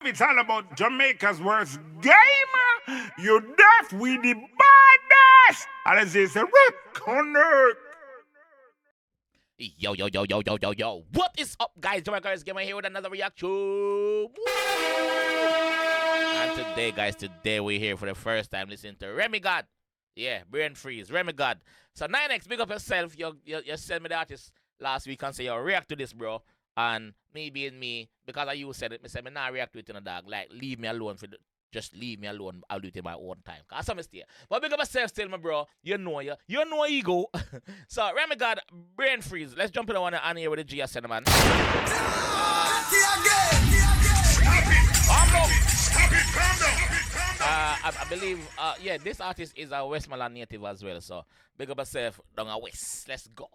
It's all about Jamaica's worst game. You deaf, we the baddest. And as they say, rip connect. Yo. What is up, guys? JAMAICA'S Gamer here with another reaction. And today we're here for the first time listening to Rymey Gad. Yeah, brain freeze, Rymey Gad. So 9X, big up yourself. You sent me the artist last week and say you react to this, bro. And me being me, because you said it, me say me not react to it in a dog. Like, leave me alone just leave me alone. I'll do it in my own time. Cause some mistake. But big up yourself still, my bro. You know ego. So Rymey Gad, brain freeze. Let's jump in the one on here with the G send man. Stop it, calm down. I believe this artist is a Westmoreland native as well. So big up yourself down a west. Let's go.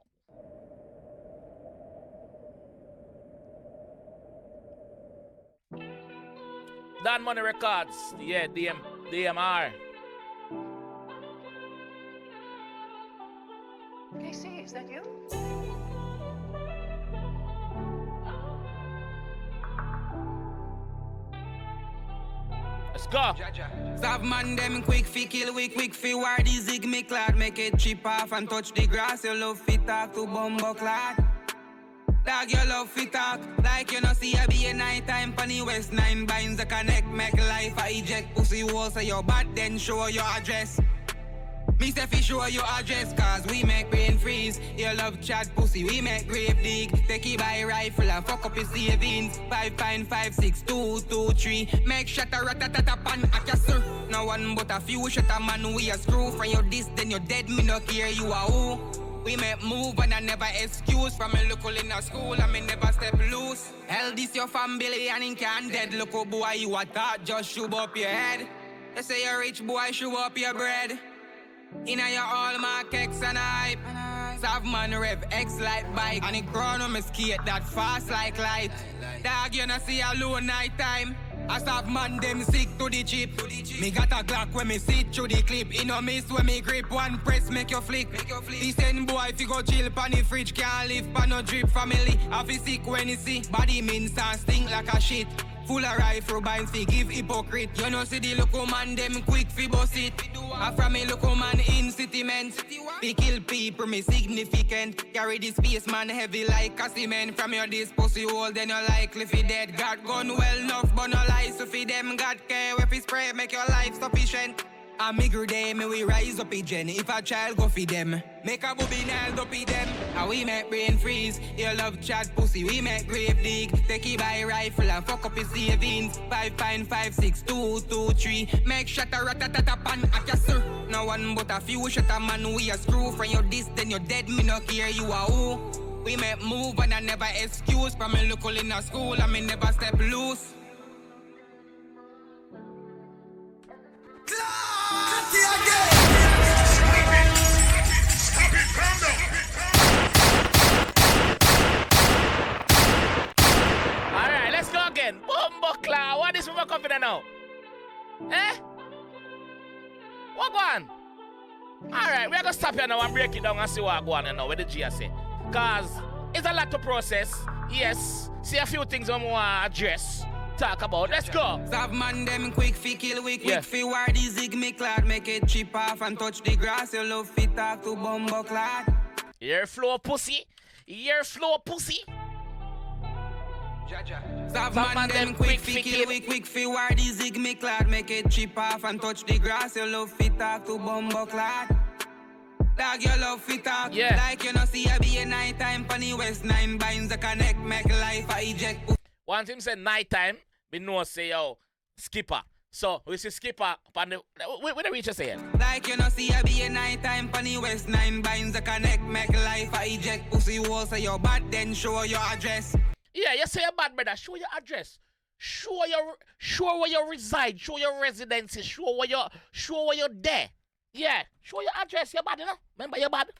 Dan Money Records, yeah, DMR. KC, is that you? Let's go. Staff man them quick fi kill, quick fi war the 𝐑𝐄𝐂𝐓𝐈𝐎𝐍. Make it chip off and touch the grass. You love fit talk to bumbo clad. Dog, you love fit talk like you know see I be a night time pon the West 9 binds a connect make life a eject pussy wall say you bad then show your address. Me say fi show your address cause we make brain freeze. You love chat pussy we make grave dig. Take it by rifle and fuck up your savings. 5.56223 make shot a ratatata pan a castle. No one but a few shot a man we a screw. From your this then you dead me no care you a who. We make move and I never excuse. From me local in a school and me never step loose. Hell this your family and in can dead. Look oh boy you a thought just shoot up your head. They say you rich boy shoot up your bread. Inna your hallmark X and hype. Sav man rev X like bike. And it crown on me skate that fast like light. Dog you know see alone night time. I sav man them sick to the chip. Me got a Glock when me sit through the clip. You know miss when me grip one press make you flick. This end boy if you go chill pan the fridge can't live pan no drip family. I feel sick when you see body means and stink like a shit. Full of rifle binds fi give hypocrite. You know see the local man them quick fi boss it. I from me local man in sentiments. Fi kill people me significant. Carry this space man heavy like a cement. From your this pussy hole then you likely fi dead. Got gun well enough but no lies so fi them. God care if he spray make your life sufficient. I migrate them, we rise up gen. If a child go feed them, make a booby nailed up them. And we make brain freeze. You love chat pussy, we make grave dig. Take it by rifle and fuck up your savings. 5.56223 make shot a ratatata pan a castle. No one but a few shot a man we a screw. From your this then you dead me no care you a who. We make move and I never excuse. From me local in a school and me never step loose. Stop it, calm down. Alright, let's go again. Bumbo Cloud. What is more confident now? Eh? What go on? Alright, we're gonna stop here now and break it down and see what go on now with the G say. Cause it's a lot to process. Yes. See a few things I want to address. Talk about. Let's go. Sav man them quick fi kill, quick fi war the 𝐑𝐄𝐂𝐓𝐈𝐎𝐍. Make it chip off and touch the grass. You love fit talk to bumbo clad. Your flow pussy. Your flow pussy. Sav man them quick fi kill, quick fi war the 𝐑𝐄𝐂𝐓𝐈𝐎𝐍. Make it chip off and touch the grass. You love fit talk to bumbo clad. Dog you love fit talk like you know see I be a night time pon the West 9 binds a connect make life a eject. Once him said night time, we know say yo skipper. So we see skipper upon the what the reacher saying? Like you know see I be a night time pon the West 9 binds a connect make life a eject. Pussy wall say you bad then show your address. Yeah, you say you're bad brother. Show your address. Show where you reside. Show your residency. Show where you're there. Yeah, show your address. You're bad, you know. Remember you're bad.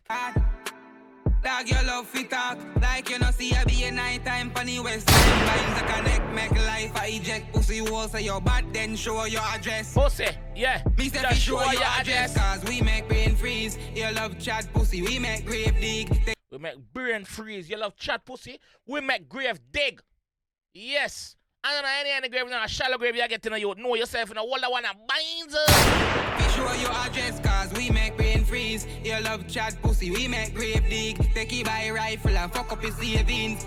Dog you love fit talk like you know see I be a night time pon the West 9 binds a connect make life a eject. Pussy wall say you bad then show your address. Pussy, yeah. Me say fi show your address cause we make brain freeze. You love chat pussy we make grave dig. We make brain freeze. You love chat pussy. We make grave dig. Yes. And on any grave, a shallow grave, you get to know you know yourself in a older one and binds. Be sure your address, cause we make brain freeze. You love chat pussy, we make grave dig. Take it by rifle and fuck up your savings.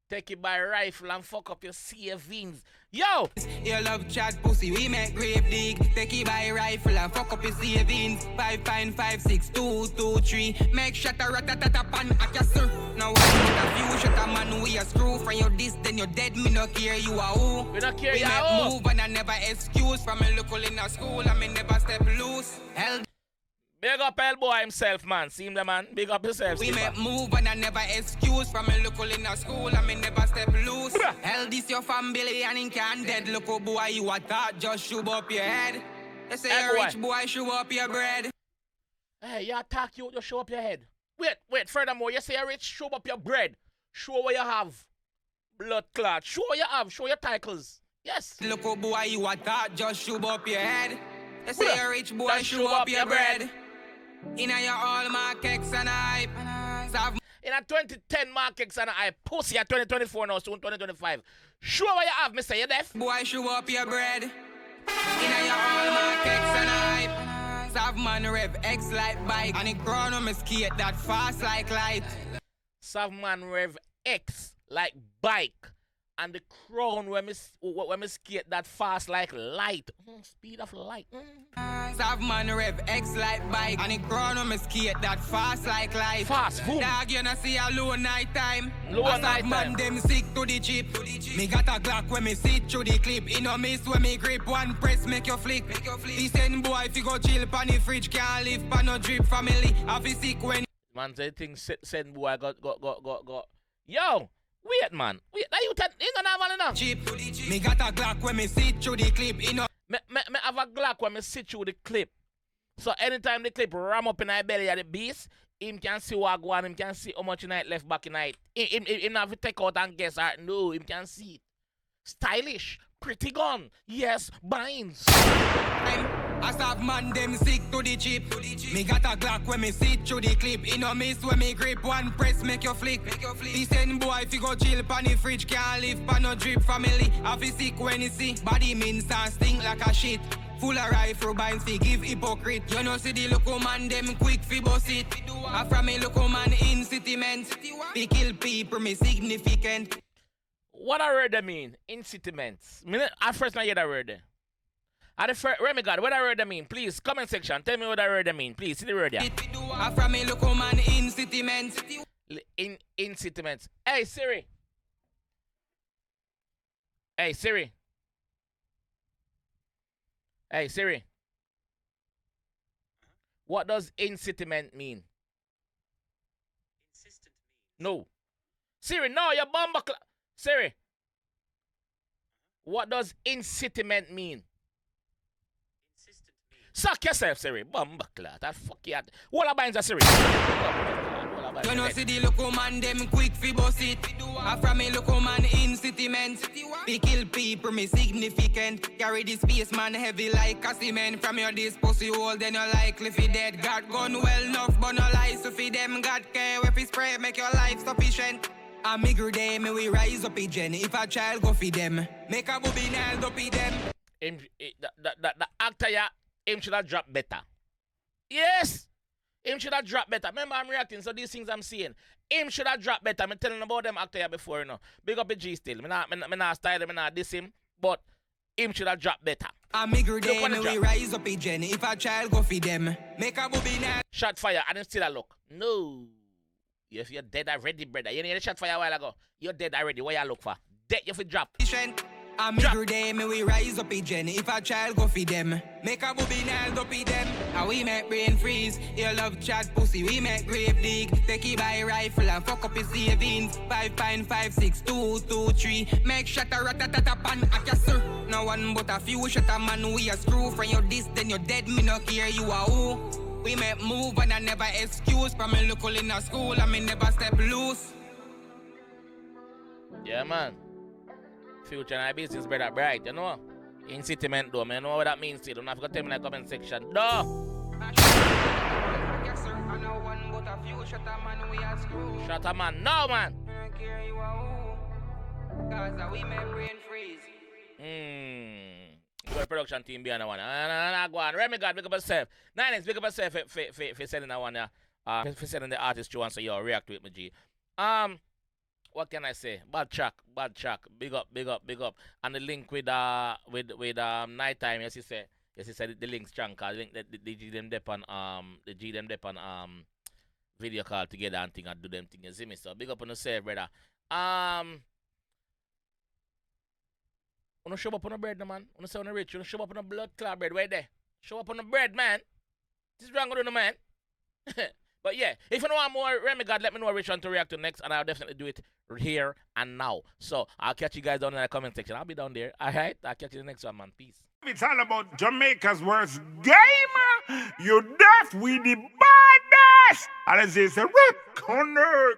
Take it by rifle and fuck up your savings. Yo! You love chat pussy, we make grave dig. Take it by rifle and fuck up your savings. 5.56223. Make shot a ratatata pan a castle. Now one with a few shot a man we a screw. From your this then you're dead, me no care you are who. We don't care we you make are who. move and I never excuse. From a local in a school and me never step loose. Hell. Big up Elbow himself, man. See him, the man. Big up yourself. We make move and I never excuse. From a local in a school and me never step loose. Hell, this your family and in can dead. Look, oh boy, you a thought, just shoot up your head. They say Hey, a boy. rich boy, shoot up your bread. Hey, you attack you, just show up your head. Wait, furthermore, you say a rich, show up your bread. Show what you have. Blood clot. Show what you have. Show your titles. Yes. Look, oh boy, you a thought, just shoot up your head. They say Bruh, a rich boy, just shoot up your bread. Inna your all markets and hype. In a 2010 markets and I pussy at 2024 now, soon 2025. Show what you have, Mr. You deaf? Boy, shoot up your bread. Inna your all markets and hype. Savman Rev X like bike. And it grown on me skate that fast like light. Savman Rev X like bike. And the crown when me skate that fast like light. Speed of light. Savman Rev X like bike. And it grown on me skate that fast like light. Fast, boom. Dog, you know see a low night time. Low night man time. them sick to the chip. Me got a Glock when me sit through the clip. You know miss when me grip one press make you flick. This send boy if you go chill pan the fridge can't live pan no drip family. Have you sick when Man say things send boy got. Yo! Wait, man. Wait, now you don't have one enough. chip. Me got a Glock when me sit through the clip. You know Me have a Glock when me sit through the clip. So anytime the clip ram up in my belly of the beast, him can see what go on, him can see how much night left back in night. Him have to take out and guess art. No, him can see it. Stylish, pretty gun. Yes, binds. I have man them sick to the chip. Me got a Glock when me sit through the clip. You know miss when me grip one press make you flick. He send boy if you go chill pan the fridge can't live pan no drip family. Have you sick when you see body means and stink like a shit. Full of rifle binds fi give hypocrite. You know see the local man them quick fi boss it. I from me local man in sentiments. Fi kill people me significant. What I heard that mean? Incitements. I first not hear that word there. Rymey Gad, what I heard that mean? Please, comment section. Tell me what I heard that mean. Please, see the word there. I from me local man in sentiments. Incitements. Hey, Siri. Hey, Siri. Hey, Siri. What does incitament mean? Insistent means. No. Siri, no, you're bomba. Siri. What does incitament mean? Insistent means. Suck yourself, Siri. Bomba clat. That fuck you. What about Siri? You know see the local man them quick fi boss it. I from me local man in sentiments. Fi kill people me significant. Carry the space man heavy like a cement. From your this pussy hole then you likely fi dead. God gun well enough but no lies so fi them. God care if he spray make your life sufficient. I migre day me we rise up again. If a child go fi them, make a booby nailed up them. The actor, yeah, him should have dropped better. Yes! Him should have dropped better. Remember, I'm reacting, so these things I'm seeing. Him should have dropped better. I'm telling about them actor here before, you know. Big up the G still. Me not style him, me not diss him. But him should have dropped better. I migre day me we rise up again. If a child go fi them, make a booby nailed. Shot fire, and then still a look. No. If you're dead already, brother. You need a shot fire a while ago. You're dead already. What you look for? Dead, you fi drop. I migre day me we rise up again. If a child go fi them, make a booby nailed up them. And we make brain freeze. You love chat pussy, we make grave dig. Take it by rifle and fuck up your savings. 5.56223. Make shot a ratatata pan a castle. No one but a few shot a man we a screw. From your this then you're dead. Me no care you are who. We make move and I never excuse. From me local in a school and me never step loose. Yeah, man. Future and business better bright, you know? Incitament though, man. You know what that means still. Don't have to tell me in the comment section. No! Yes, sir. I know one but a few shot a man we a screw. Shut up, man. No, man. I don't care you are who. Cause we make brain freeze. Good production team behind that one. Nah, go on. Rymey Gad, big up yourself. 9X, big up yourself for sending that one. For sending the artist to one, so you react to it, my G. What can I say? Bad track. Big up. And the link with nighttime, yes, he said the link strong, cause link the G them dep on video call together and thing and do them thing. You see me? So big up on yourself, brother. Wanna show up on the bread, no, man. Wanna say on the rich, wanna show up on the blood clot bread, where there? Show up on the bread, man. This is wrong with the man. But yeah, if you want more Rymey Gad, let me know which one to react to next, and I'll definitely do it here and now. So I'll catch you guys down in the comment section. I'll be down there. Alright? I'll catch you in the next one, man. Peace. It's all about Jamaica's worst game. You deaf with the baddest. And it's a rip corner.